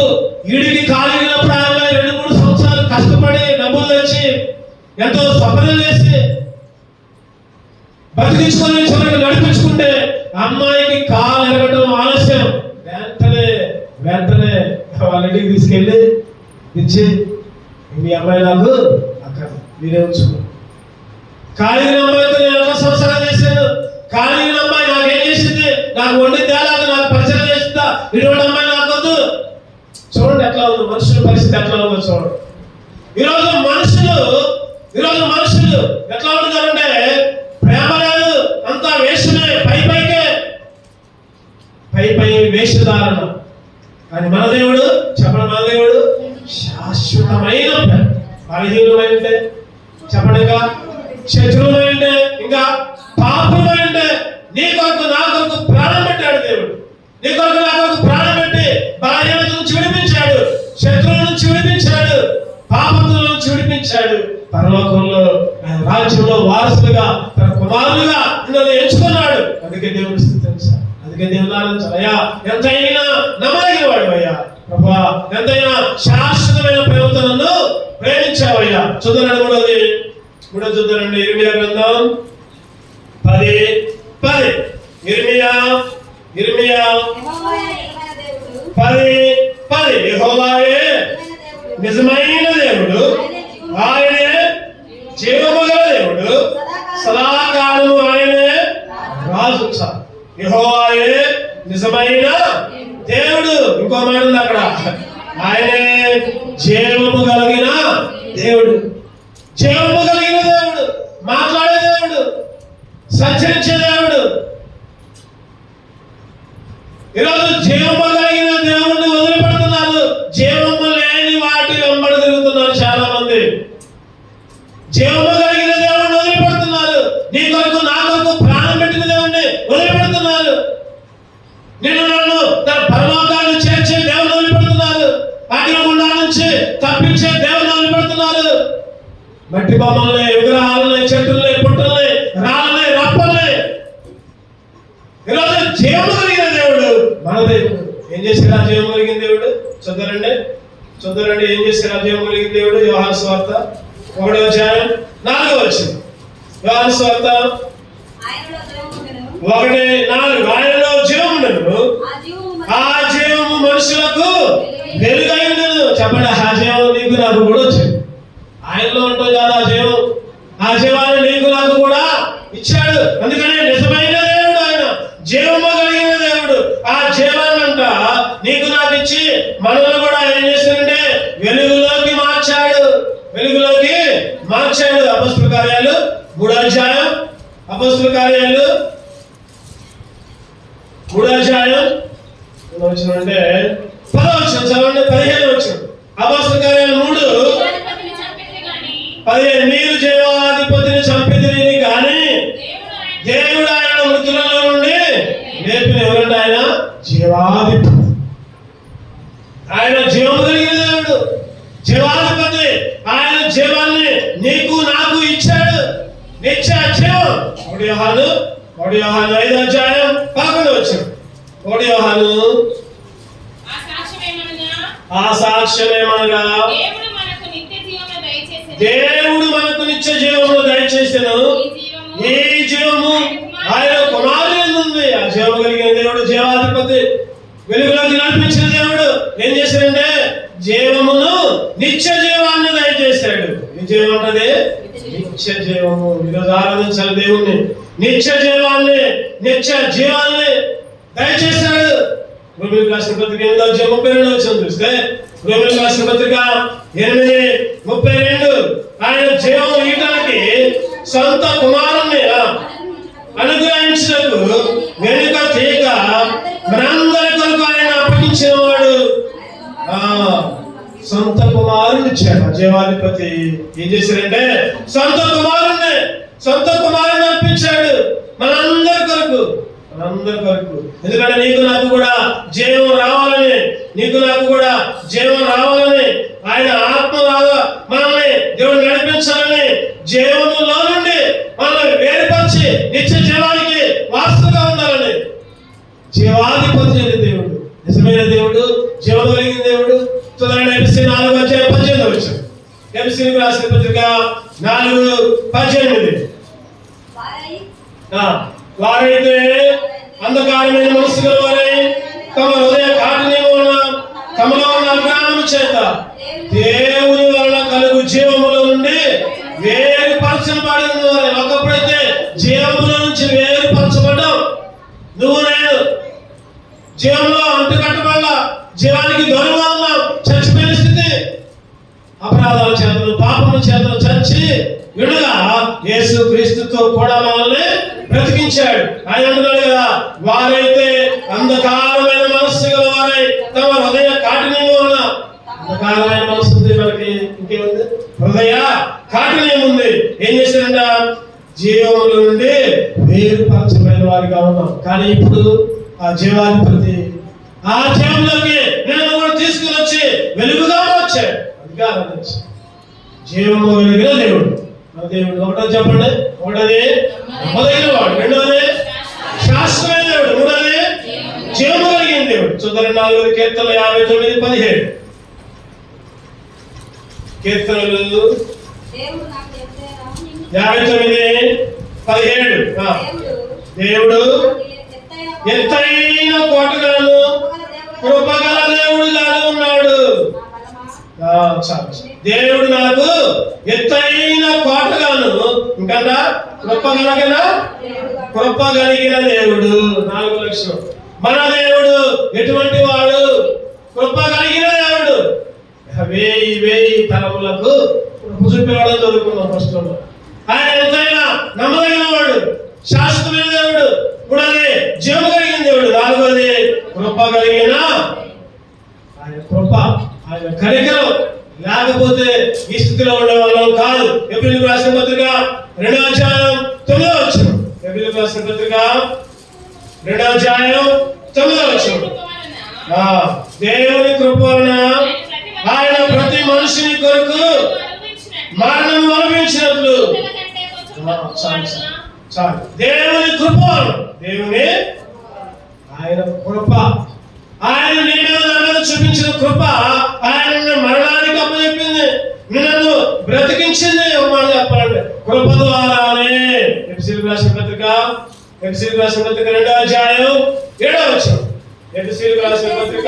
ఈడికి కాలు విరిగినప్పుడు ఆమె 2-3 సంవత్సరాలు కష్టపడి డబ్బులు తెచ్చి ఎంతో స్వప్నం చేసి బతికించుకొని చివరికి నడిపించుకుంటే అమ్మాయికి కాలు ఎరగడం ఆలస్యం. వెంటనే వాళ్ళ ఇంటికి తీసుకెళ్ళి ఇచ్చి, మీ అమ్మాయి నాకు అక్కడ మీరే ఉంచుకో. కాలిగిన అమ్మాయితో నేను ఎలా సంసారం చేశాను? కాలిగిన అమ్మాయి నాకేం చేసింది? నాకు వండి తేలాదు, నాకు పరిచయం చేస్తుందా? ఇటువంటి అమ్మాయి నాకు వద్దు. చూడండి ఎట్లా ఉంది మనుషుల పరిస్థితి, ఎట్లా ఉందో చూడండి. ఈరోజు మనుషులు ఎట్లా ఉంటున్నారంటే ప్రేమ లేదు, అంతా వేషమే, పై వేషధారణ. కానీ మన దేవుడు చెప్పండి, మన దేవుడు శాశ్వతమైన బలహీనమైంటే చెప్పండి, ఇంకా శత్రువుమైంటే, ఇంకా పాపమైంటే నీ కొరకు నా కొరకు ప్రాణం పెట్టాడు దేవుడు. నీ కొరకు నా కొరకు ప్రాణం పెట్టి బలహీనత నుంచి విడిపించాడు, శత్రువుల నుంచి విడిపించాడు, పాపముల నుంచి విడిపించాడు. పరలోకంలో రాజ్యంలో వారసులుగా తన కుమారులుగా నిన్ను ఎంచుకున్నాడు. అందుకే దేవుడు స్తుతించాలి, అందుకే దేవుడు ఆనందించాలయ్యా. ఎంతైనా నమ్మదగిన వాడు అయ్యా ప్రభువా, ఎంతైనా శాశ్వతమైన ప్రేమతో నన్ను ప్రేమించావయ్యా. చూద్దానండి మూడో చూద్దానండి. ఇర్మియా గ్రంథం 10:10. ఇర్మియా 10:10. యెహోవాయే నిజమైన దేవుడు, ఆయనే జీవము గల దేవుడు, సదాకాలము ఆయనే రాజు. యెహోవాయే నిజమైన దేవుడు. ఇంకో మాట ఉంది అక్కడ, ఆయనే జీవము కలిగిన దేవుడు. జీవము కలిగిన దేవుడు, మాట్లాడే దేవుడు, సంచరించే దేవుడు. ఈరోజు జీవము కలిగిన దేవుడిని వదిలిపెడుతున్నారు, జీవము లేని వాటి వెంబడి తిరుగుతున్నారు చాలా మంది. జీవము కలిగిన దేవుడిని వదిలిపెడుతున్నారు, నీ కొరకు నా కొరకు ప్రాణం పెట్టిన దేవుడిని వదిలిపెడుతున్నారు. నిన్ను నన్ను తన పరలోకాన్ని చేర్చే దేవుని వదిలిపెడుతున్నారు, అగ్నిగుండం నుంచి తప్పించే దేవుని వదిలిపెడుతున్నారు. మట్టి బొమ్మల్ని, విగ్రహాలని, చెట్టుల్ని, పుట్టల్ని, రాళ్ళని చేశాడు ఆ జీవం కలిగిన దేవుడు? చూద్దారండి ఏం చేశాడు ఆ జీవం కలిగిన దేవుడు? యోహాను సువార్త 1:4 యోహాను సువార్త 1:4 ఆయనలో జీవం ఉండెను, ఆ జీవము మనుషులకు వెలుగై ఉండెను. చెప్పండి, ఆ జీవం నీకు నాకు కూడా వచ్చింది. ఆయనలో ఉంటుంది కదా ఆ జీవం. ఆ జీవాన్ని నీకు నాకు కూడా ఇచ్చాడు. అందుకని నిజమైన దేవుడు ఆయన, జీవము కలిగిన దేవుడు. ఆ జీవాన్ని అంట నీకు నాకు ఇచ్చి మనల్ని కూడా ఏం చేశాడంటే వెలుగులోకి మార్చాడు. అపొస్తలుల కార్యాలు 3వ అధ్యాయం, అపొస్తలుల కార్యాలు 3వ అధ్యాయం అంటే 10వ వచనం చదవండి. 15వ వచనం. అపొస్తలుల కార్యాలు 3:15 మీరు జీవాధిపతిని చంపితిరి గాని దేవుడు ఆయన మృతులలో నుండి లేపిన. ఎవరంటే ఆయన జీవాధిపతి, ఆయన జీవం కలిగిన దేవుడు, జీవాధిపతి. ఆయన జీవాన్ని నీకు నాకు ఇచ్చాడు. నిత్య జీవం. 1 యోహాను 5వ అధ్యాయం 11వ వచనం. 1 యోహాను ఆ సాక్ష్యమేమనగా దేవుడు మనకు నిత్య జీవమును దయచేసెను. ఈ జీవము ఆయన కుమారుని ఉంది. ఆ జీవం కలిగిన దేవుడు జీవాధిపతి, వెలుగులోకి నడిపించిన దేవుడు ఏం చేశాడంటే జీవమును నిత్య జీవాన్ని దయచేశాడు. ఈ జీవం అంటే నిత్య జీవము. ఈరోజు ఆరాధించాలి దేవుణ్ణి. నిత్య జీవాన్ని దయచేశాడు. రోమీయులకు రాసిన పత్రిక 8:32 చూస్తే, రోమీయులకు రాసిన పత్రిక 8:32 ఆయన జీవం ఇవ్వడానికి సొంత కుమారుణ్ణి అనుగ్రహించినకు వెనుక తీగ మనందరి కొరకు ఆయన అప్పగించిన వాడు. సొంత కుమారుని ఇచ్చాడు. జీవాధిపతి ఏం చేశాడంటే సొంత కుమారుని అర్పించాడు మనందరి కొరకు. ఎందుకంటే నీకు నాకు కూడా జీవం రావాలని, ఆయన ఆత్మ మనల్ని దేవుడు నడిపించాలని, జీవములో నుండి మనల్ని వేరుపరిచి నిత్య జీవానికి వారసుగా ఉండాలని. జీవాధిపతి అనే దేవుడు, నిజమైన దేవుడు, జీవం కలిగిన దేవుడు. చూడండి, ఎఫెసీ 4:18 ఎఫెసీయులకు రాసిన పత్రిక 4:18 వారైతే అంధకారమైన మనసు గల వారై తమ హృదయ తమలో ఉన్న అజ్ఞానము చేత దేవుని వలన కలుగు జీవములో నుండి వేరుపరచబడి ఉన్నవారే. ఒకప్పుడైతే జీవములో నుంచి వేరుపరచబడ్డావు. నువ్వు నేను జీవంలో అంటుకట్టబడ్డా, జీవానికి దూరంగా ఉన్నావు. చచ్చిపోయిన స్థితి, అపరాధాల చేతలు పాపముల చేతలు చచ్చి విడగా యేసు క్రీస్తుతో కూడా మనల్ని బ్రతికించాడు. ఆయన అంటున్నాడు కదా, వారైతే అంధకారమైన మనస్సు గల వారై తమ హృదయ కాఠిన్యము వలన. అంధకారమైన మనస్సు ఉంది మనకి, ఇంకేముంది? హృదయ కాఠిన్యం ఉంది. ఏం చేశారంట? జీవముల నుండి వేరుపరచబడిన వారిగా ఉన్నాం. కానీ ఇప్పుడు ఆ జీవాధిపతి ఆ జీవంలోకి నేను కూడా తీసుకుని వచ్చి వెలుగుగా వచ్చాడు. అధికారం జీవము కలిగిన దేవుడు మన దేవుడు. ఒకటో చెప్పండి, ఒకటోది నమ్మదగిన వాడు, రెండోది శాశ్వతమైన దేవుడు, మూడోది జీవము కలిగిన దేవుడు. చూద్దాం 4 కీర్తనలు 59:17 కీర్తనలు 59:17 దేవుడు ఎత్తైన కోటగాను కృపగల దేవుడుగాను ఉన్నాడు. దేవుడు నాకు ఎత్తైన కోటగాను, ఇంకా కృప కలిగిన దేవుడు. 4 లక్షణం. మన దేవుడు ఎటువంటి వాడు? కృప కలిగిన దేవుడు. 1000 తరములకు చూపేవాడు చదువుకున్నాం ఫస్ట్ లో. ఆయన ఎంతైనా నమ్మదగిన వాడు, శాశ్వతమైన దేవుడు, మూడోది జీవం కలిగిన దేవుడు, నాలుగోది కృప కలిగిన ఆయన కృప, ఆయన కనికరం లేకపోతే ఈ స్థితిలో ఉండే వాళ్ళం కాదు. ఎబ్రీయులకు రాసిన పత్రిక 2వ అధ్యాయం 9వ వచనం. ఎబ్రీయులకు రాసిన పత్రిక 2వ అధ్యాయం 9వ వచనం. దేవుని కృప వలన ఆయన ప్రతి మనిషిని కొరకు మరణం అనుభవించినట్లు. దేవుని కృప, దేవుని ఆయన కృప, ఆయన చూపించిన కృప ఆయన మరణానికి అప్పచెప్పింది, నిన్ను బ్రతికించింది. ఒక మాట చెప్పాలంటే కృప ద్వారానే. ఎఫెసీయులకు రాసిన పత్రిక 2వ అధ్యాయం 7వ వచనం. ఎఫెసీయులకు రాసిన పత్రిక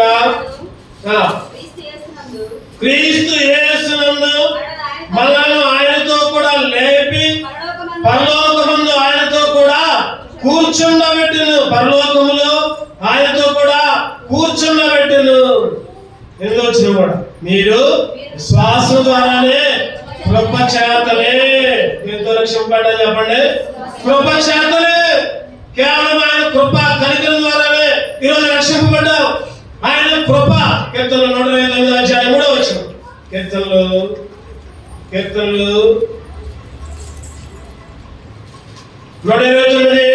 క్రీస్తు యేసునందు మనలను ఆయనతో కూడా లేపి పరలోకమందు ఆయనతో కూడా కూర్చుండబెట్టును. పరలోకములో ఆయనతో కూడా కూర్చుండబెట్టును. ఎందుకు వచ్చిన కూడా మీరు విశ్వాసం ద్వారానే కృప చేతనే ఎంతో రక్షింపబడ్డా చెప్పండి. కృప చేతనే, కేవలం ఆయన కృప కనికరం ద్వారానే ఈరోజు రక్షింపబడ్డాం. ఆయన కృప. కీర్తనలు 128వ అధ్యాయం 3వ వచనం. కీర్తనలు 129.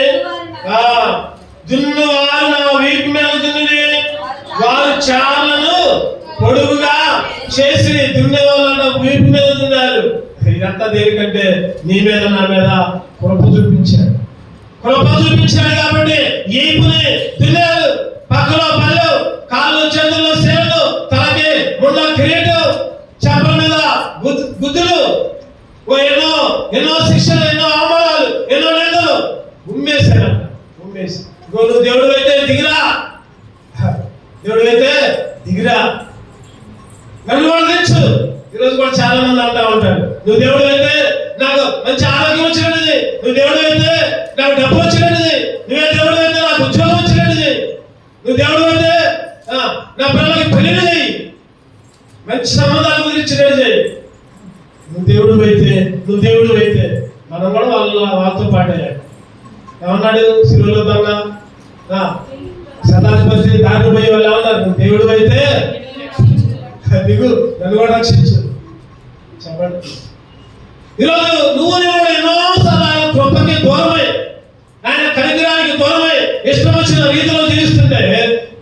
దున్నువారు నా వీపు మీద దున్ని వారు చాలను పొడుగుగా చేసి దున్నే వాళ్ళ వీపు మీద దున్నారు. ఇదంతా దేనికంటే నీ మీద నా మీద కృప చూపించాడు. కృప చూపించాడు కాబట్టి ఈపుని దున్నారు. పక్కలో పళ్ళు, కాళ్ళు చేతుల్లో సేవలు, తలకి ముండ కిరీటం, చెంపల మీద గుద్దులు, ఎన్నో శిక్షలు, ఎన్నో అవమానాలు, ఎన్నో నిందలు ఉమ్మేశారంట. ఉమ్మేసి నువ్వు దేవుడు అయితే దిగిరా, దేవుడు అయితే దిగిరా, నన్ను కూడా తెచ్చు. ఈరోజు కూడా చాలా మంది అంటా ఉంటారు, నువ్వు దేవుడు అయితే నాకు మంచి ఆరోగ్యం వచ్చినది, నువ్వు దేవుడు అయితే నాకు డబ్బు వచ్చినది, నువ్వే దేవుడు అయితే నాకు ఉద్యోగం వచ్చినది, నువ్వు దేవుడు అయితే నా పిల్లలకి పెళ్లి చేయి, మంచి సంబంధాలు కుదిరించినట్టు చేయి. నువ్వు దేవుడు అయితే మనం కూడా వాళ్ళతో పాటే. ఏమన్నాడు శిలువలో దొంగ శతాధిపతి దారి పోయి వాళ్ళు ఏమన్నారు, నువ్వు దేవుడు అయితే దిగు, నన్ను కూడా రక్షించు. చెప్పండి. ఈరోజు నువ్వు ఎన్నోసార్లు ఆయన కృపకి దూరమై, ఆయన కనికరానికి దూరమై ఇష్టం వచ్చిన రీతిలో జీవిస్తుంటే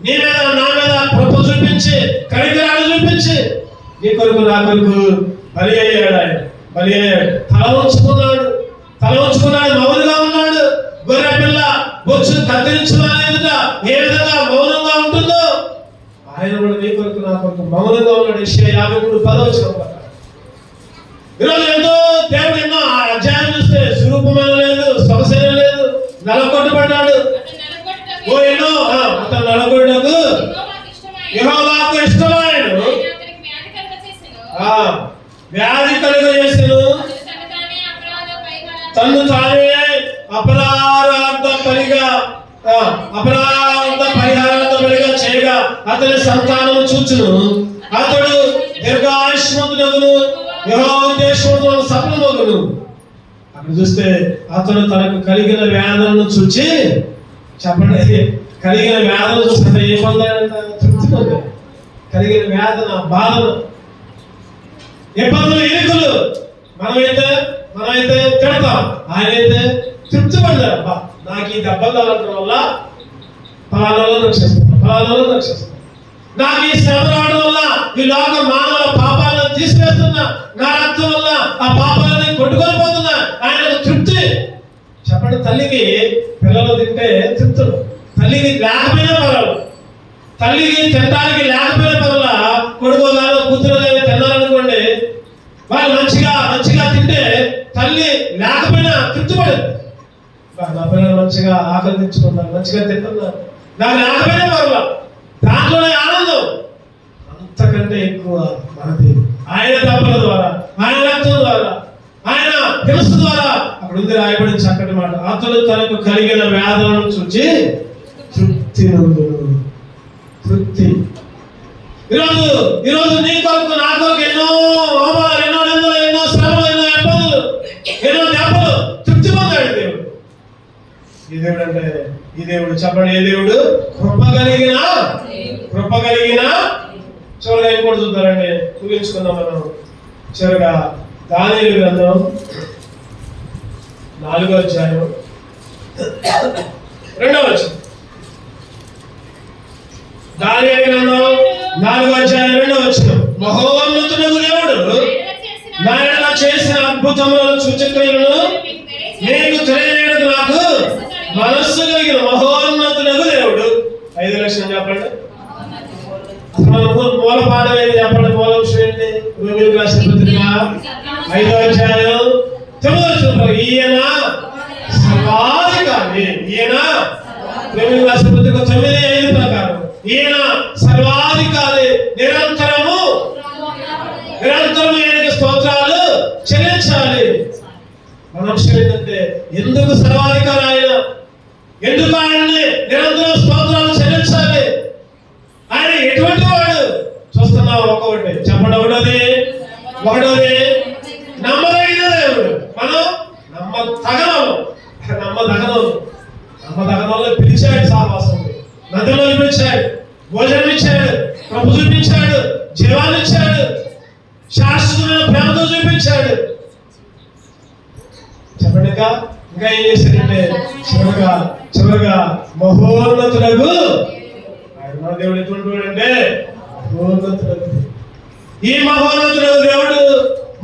నీ మీద నా మీద కృప చూపించి కనికరాన్ని చూపించి నీ కొరకు నా కొరకు బలి అయ్యాడు. ఆయన బలి అయ్యాడు. తల ఉంచుకున్నాడు, మౌనంగా ఉన్నాడు. గొర్రె పిల్ల బొచ్చు కత్తిరించిన ఏ విధంగా మౌనంగా ఉంటుందో ఆయన కూడా నీ కొరకు నా కొరకు మౌనంగా ఉన్నాడు. యెషయా 53:10. ఈరోజు దేవుడు ఎన్నో అధ్యాయం చూస్తే స్వరూపమైన లేదు, సమస్య లేదు, నలగొట్టబడ్డాడు. అతను నలగొట్టకు యెహోవాకు ఇష్టమైన వ్యాధి కలుగజేసెను, తన్ను తానే అపరాధ పరిహారార్థ బలిగా చేయగా అతని సంతానం చూచును. అతడు దీర్ఘాయుష్మంతుడగును, యెహోవా ఉద్దేశముతో సఫలమగును. అక్కడ చూస్తే అతను తనకు కలిగిన వ్యాధులను చూచి, చెప్పండి, కలిగిన వ్యాధులను చూస్తే ఏ పొందాడంట? తృప్తి పొందాడు. కలిగిన వేదన, బాధలు, ఇబ్బందులు, ఇరుకులు మనమైతే తిడతాం, ఆయనైతే తృప్తి పడ్డాడు. నాకు ఈ దెబ్బలు తగలటం వల్ల ఫలానాలను రక్షిస్తాను, నాకు ఈ శ్రమ రావడం వల్ల ఈ లోక మానవుల పాపాలను తీసివేస్తున్నా, నా రక్తం వల్ల ఆ పాపాలని కొట్టుకొని పోతున్నా, ఆయనకు తృప్తి. చెప్పండి, తల్లికి పిల్లలు తింటే తృప్తులు, తల్లికి లేకపోయినా పర్వాలేదు, తల్లికి తినడానికి లేకపోయినా పర్వాలా, కొడుకు గారు కూతురు తిన్నారనుకోండి, వాళ్ళు మంచిగా తింటే తల్లి లేకపోయినా తృప్తి పడదు. నా పిల్లలు మంచిగా ఆకలి తెచ్చుకున్నారు, మంచిగా తింటున్నారు, నాకు లేకపోయినా పర్వాలేదు, దాంట్లోనే ఆనందం. అంతకంటే ఎక్కువ మనది ఆయన తప్పల ద్వారా, ఆయన రక్తం ద్వారా, ఆయన హింస ద్వారా. అక్కడ ఉంది రాయబడిన చక్కటి మాట, అతడు తనకు కలిగిన వేదనను చూచి తృప్తి నందును. తృప్తి. ఈరోజు నీ కొరకు నా కొరకు ఎన్నో అవమానాలు, ఎన్నో నిందలు, ఎన్నో శ్రమలు, ఎన్నో ఇబ్బందులు, ఎన్నో దెబ్బలు, తృప్తి పొందాడు దేవుడు. ఈ దేవుడు అంటే ఈ దేవుడు. చెప్పండి, ఏ దేవుడు? కృప కలిగిన చివరిగా ఏం కూడా చూద్దారండి, ముగించుకుందాం మనం. చివరిగా దానియేలు గ్రంథం 4వ అధ్యాయం 2వ వచనం. దానియేలు గ్రంథం 4వ అధ్యాయం 2వ వచనం. మహోన్నతుడగు దేవుడు నా యెడల చేసిన అద్భుతములను సూచక్రియలను నీకు తెలియజేయడానికి నాకు మనస్సు కలిగిన మహోన్నతుడగు దేవుడు. 5 లక్షలు చెప్పండి. అసలు మన మూల పాఠం ఏంటి చెప్పండి? మూల విషయం ఏంటి? రోమీయులకు రాసిన పత్రిక 5వ అధ్యాయం 9వ వచనంలో ఈయన సర్వాధికారి. ఈయన రోమీయులకు రాసిన పత్రిక 9:5 ప్రకారం ఈయన సర్వాధికారి. నిరంతరము ఆయనకి స్తోత్రాలు చెల్లించాలి. మన విషయం ఏంటంటే ఎందుకు సర్వాధికారి ఆయన? ఎందుకు ఆయన్ని నిరంతరం స్తోత్రాలు చెల్లించాలి? ఆయన ఎటువంటి వాడు చూస్తున్నావు? ఒకటి చెప్పండి. ఒకటోది నమ్మదగిన దేవుడు. మనం నమ్మదగనంలో పిలిచాడు, సాహసం నదిలో పిలిచాడు, భోజనం ఇచ్చాడు, ప్రభు చూపించాడు, జీవాన్ని ఇచ్చాడు, శాశ్వతమైన ప్రేమతో చూపించాడు. చెప్పండి. ఇంకా ఏం చేశాడంటే చివరగా మహోన్నతులకు ఆయన దేవుడు ఎటువంటి వాడు అంటే మహోన్నతులకు. ఈ మహోన్నతులకు దేవుడు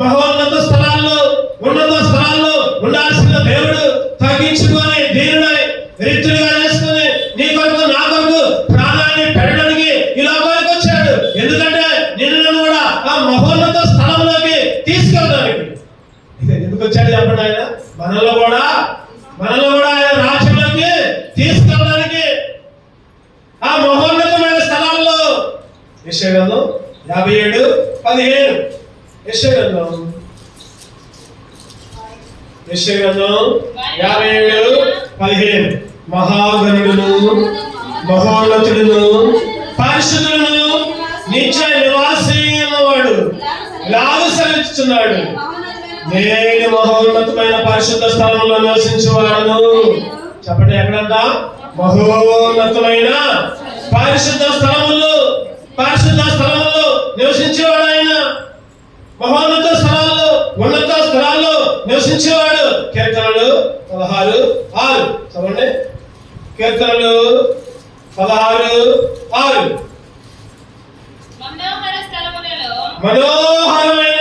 మహోన్నత స్థలాల్లో ఉన్నత స్థలాల్లో ఉండాల్సిన దేవుడు తగ్గించుకొని దీనుడై రిక్తుడిగా చేసుకుని నీ కొరకు నా కొరకు ప్రాణాన్ని పెట్టడానికి ఈ లోకానికి వచ్చాడు. ఎందుకంటే నిన్ను కూడా ఆ మహోన్నత స్థలంలోకి తీసుకెళ్ళడానికి. ఎందుకు వచ్చాడు చెప్పండి? ఆయన మనలో కూడా ఆయన రాజ్యంలోకి తీసుకెళ్ళడానికి ఆ మహోన్నతమైన స్థలాల్లో. యెషయా గ్రంథం 57:15. యెషయా గ్రంథం 57:15. మహాగణుడును మహోన్నతుడును పరిశుద్ధుడును నిత్య నివాసి అన్నవాడు ఇలాగ సెలవిస్తున్నాడు, నేను మహోన్నతమైన పరిశుద్ధ స్థలంలో నివసించేవాడను. చెప్పండి. ఎక్కడంట? మహోన్నతమైన పరిశుద్ధ స్థలములో నివసించేవాడు ఆయన. మహోన్నత స్థలాల్లో ఉన్నత స్థలాల్లో నివసించేవాడు. కీర్తనలు 16:6 చదవండి. కీర్తనలు 16:6. మనోహరమైన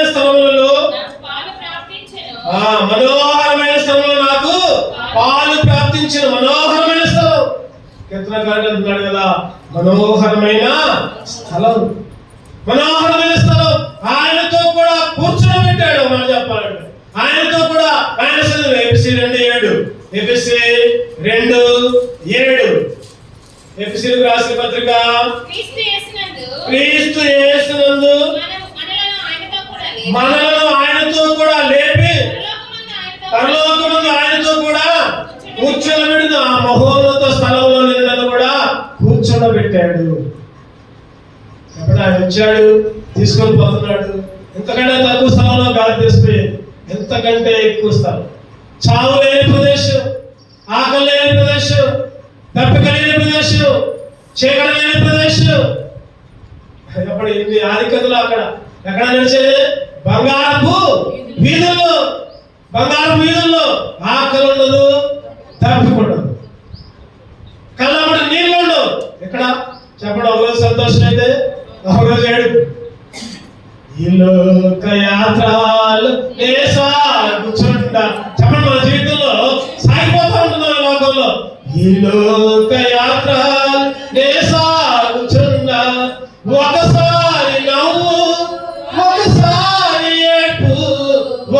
స్థలములలో నాకు పాలు ప్రాప్తించిన మనోహరమైన స్థలం. కీర్తనకారుడు అంటున్నాడు కదా, మనోహరమైన స్థలం. ఆయనతో కూడా కూర్చోబెట్టాడు. మనం చెప్పాలంటే ఆయనతో కూడా ఆయన ఎఫెసీ 2:7 ఎఫెసీయులకు రాసిన పత్రిక క్రీస్తు యేసునందు మనలను ఆయనతో కూడా లేపి పరలోకమందు ఆయనతో కూడా కూర్చోబెట్టిన ఆ మహోన్నత స్థలంలో నిన్ను కూడా కూర్చోబెట్టాడు. ఎప్పుడు ఆయన వచ్చాడు, తీసుకొని పోతున్నాడు. ఎంతకంటే తక్కువ స్థలంలో గాలి తీసుకుపోయేది, ఎంతకంటే ఎక్కువ స్థలం. చావు లేని ప్రదేశం, ఆకలి లేని ప్రదేశం, దప్పిక లేని ప్రదేశం, చీకటి లేని ప్రదేశం. ఎప్పుడు ఇన్ని ఆధిక్యతలు అక్కడ ఎక్కడ నడిచేది? బంగారపు వీధుల్లో ఆకలి ఉండదు, దప్పిక ఉండదు, కళ్ళబడి నీళ్ళు ఉండవు. ఎక్కడ చెప్పడం? ఒకరోజు సంతోషం అయితే ఒకరోజు ఏడుపు. ఈ లోక యాత్రలు సాగుచుండా. చెప్పండి. మన జీవితంలో సాగిపోతా ఉంటున్నాం ఈ లోకంలో. ఈ లోక యాత్రలు సాగుచుండా. ఒకసారి నవ్వు, ఒకసారి ఏడుపు,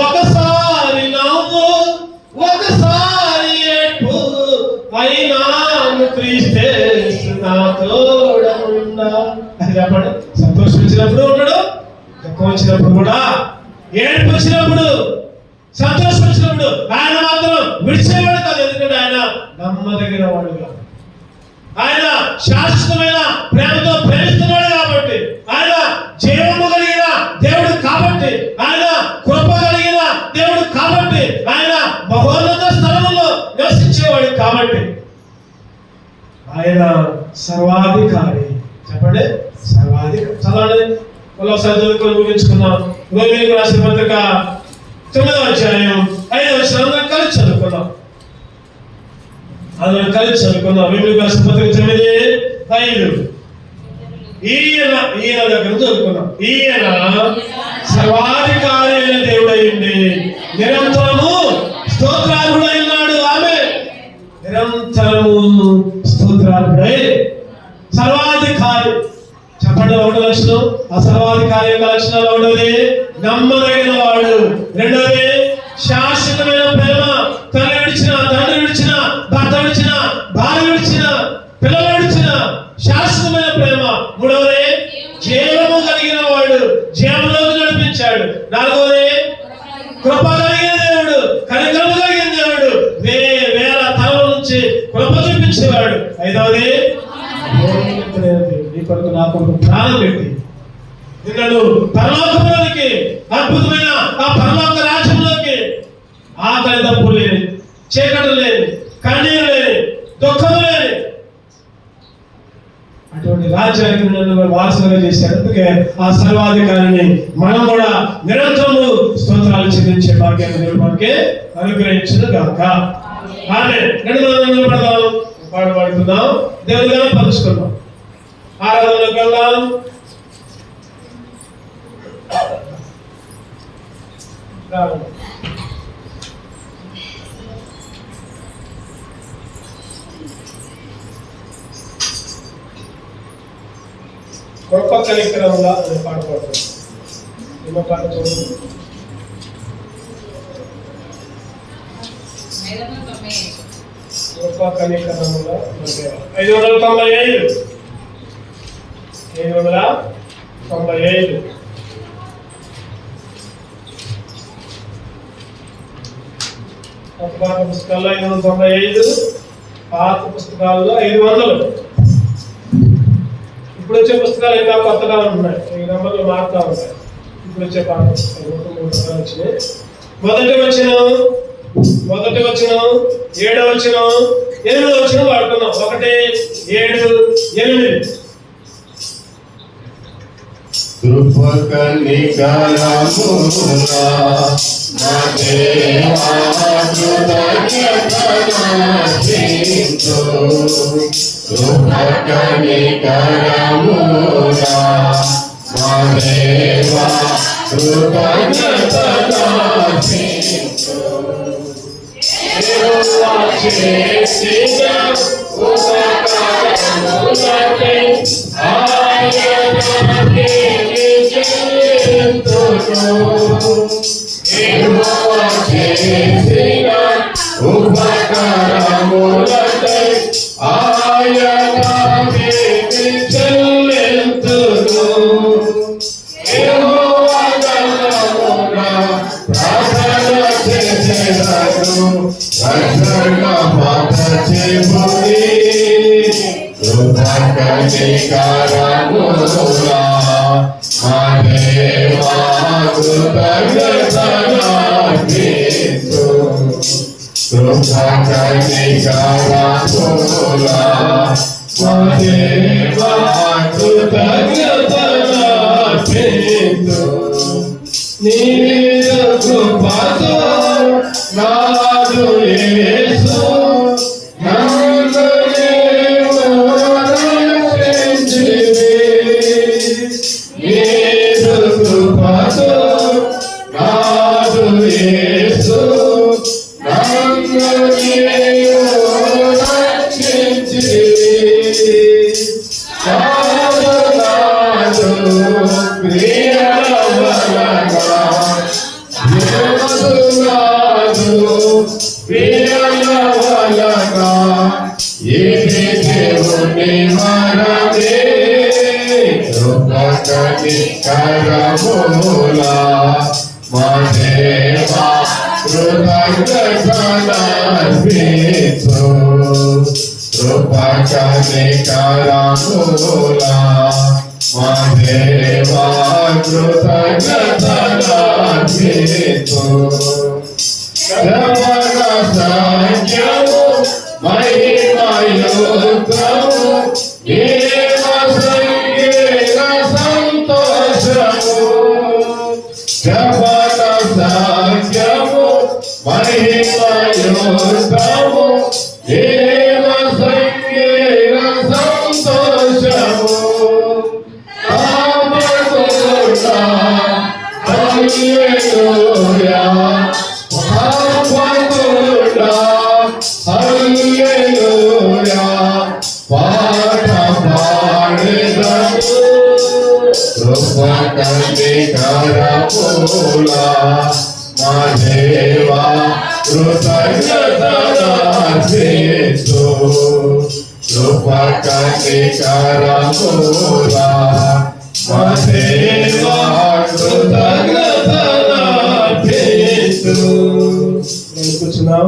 ఒకసారి నవ్వు, ఒకసారి ఏడుపు. అయినా క్రీస్తు నా తోడున్నా. అది చెప్పండి. సంతోషం వచ్చినప్పుడు ఉన్నాడు, దుఃఖం వచ్చినప్పుడు కూడా, ఏడుపు వచ్చినప్పుడు, సంతోషం వచ్చినప్పుడు ఆయన మాత్రం విడిచేవాడు కాదు. ఎందుకంటే ఆయన నమ్మదగిన వాడుగా, ఆయన శాశ్వతమైన ప్రేమతో ప్రేమిస్తున్నాడు కాబట్టి, ఆయన జీవము కలిగిన దేవుడు కాబట్టి, ఆయన కృప కలిగిన దేవుడు కాబట్టి, ఆయన మహోన్నత స్థలంలో నివసించేవాడు కాబట్టి ఆయన సర్వాధికారి. చెప్పండి. సర్వాధికారి. చదవండి. ఒకసారి చదువుకొని ముగించుకున్నాం. రోమీయులకు రాసిన పత్రిక 9వ అధ్యాయం 5వ వచనం కలిసి చదువుకున్నాం. రోమీయులకు రాసిన పత్రిక 9:5. ఈయన దగ్గర చదువుకున్నాం. ఈయన సర్వాధికారి అయిన దేవుడైంది నిరంతరము స్తోత్రార్హుడై ఉన్నాడు. ఆమె నిరంతరము స్తోత్రార్హుడై సర్వాధికారి. చెప్పండి. చెప్పండి. ఒకటో లక్షణం ఆ సర్వాధికారి యొక్క లక్షణాలు. ఒకటోది నమ్మదగిన వాడు. రెండోది శాశ్వతమైన ప్రేమ. తల్లి విడిచిన, తండ్రి విడిచిన, భర్త విడిచిన, భార్య విడిచిన, పిల్లలు విడిచిన శాశ్వతమైన ప్రేమ. మూడవది జీవము కలిగిన వాడు, జీవంలోకి నడిపించాడు. నాలుగవది కృప కలిగిన దేవుడు, కనికరము కలిగిన దేవుడు, వేల తరల నుంచి కృప చూపించేవాడు. ఐదవది నీ కొరకు నా కొరకు ప్రాణం పెట్టి నిన్ను పరలోకంలోనికి, అద్భుతమైన ఆ పరలోక రాజ్యంలోకి, ఆకలి దప్పులు లేని, చీకటి లేని, కన్నీరు లేని, దుఃఖం లేని అటువంటి రాజ్యానికి నన్ను వారసులుగా చేశాడు. అందుకే ఆ సర్వాధికారిని మనం కూడా నిరంతరము స్తోత్రాలు చెల్లించే భాగ్యాన్ని దేవుడు మనకి అనుగ్రహించును గాక. ఆమేన్. నిలబడదాం, పాడుకుందాం, దేవుని గణపరుచుకుందాం, ఆరాధనలోకి వెళ్దాం. గొప్ప కనికరములా అనే పాట పాడుతాం. ఎన్నో పాట చూడండి. 595 పాత పుస్తకాల్లో 595, పాత పుస్తకాల్లో 500. ఇప్పుడు వచ్చే పుస్తకాలు ఇంకా కొత్తగా ఉంటున్నాయి, ఈ నంబర్లు మారుతూ ఉంటాయి. ఇప్పుడు వచ్చే పాత పుస్తకాలు 3 పుస్తకాలు వచ్చినాయి. మొదటి వచనం 7వ వచనం 8వ వచనం వాడుకున్నాం. 1, 7, 8. కృప కనికరములా నా దేవా కృతజ్ఞతలర్పించు. కృప కనికరములా నా దేవా కృతజ్ఞతలర్పించు. యెహోవా చేసిన ఉపకారములకై ఆయనకే చెల్లింతును. యెహోవా చేసిన ఉపకారములకై ఆయనకే చెల్లింతును. యెహోవా గణముగా ప్రార్థన చేసేదను, రక్షణ మాత చెబుడి. కృప కనికరములా మా దేవా కృతజ్ఞతలర్పించు. కృప కనికరములా మా దేవా కృతజ్ఞతలర్పించు. నీ కృపతో నాదు యేసు నన్ను నీవు రక్షించితివి. నీ కృపతో నాదు యేసు నన్ను నీవు రక్షించితివి. నాదు ప్రియవలగా ప్రియవలగా ఇది దేవుని వరమే. కృప కనికరములా మా దేవా కృతజ్ఞతలర్పించు. కృప కనికరములా మా దేవా కృతజ్ఞతలర్పించు. శ్రవణ సాంఖ్యము మహిమయుక్తము దేవ సంగీత సంతోషము. శ్రవణ సాంఖ్యము మహిమయుక్తము దేవ సంగీత సంతోషము. హల్లెలూయా హల్లెలూయా పాట పాడెదము కనికరములా మా దేవా కృతజ్ఞతలర్పిస్తు కృప కనికరములా మా దేవా కృతజ్ఞతలర్పిస్తు కూర్చున్నాం.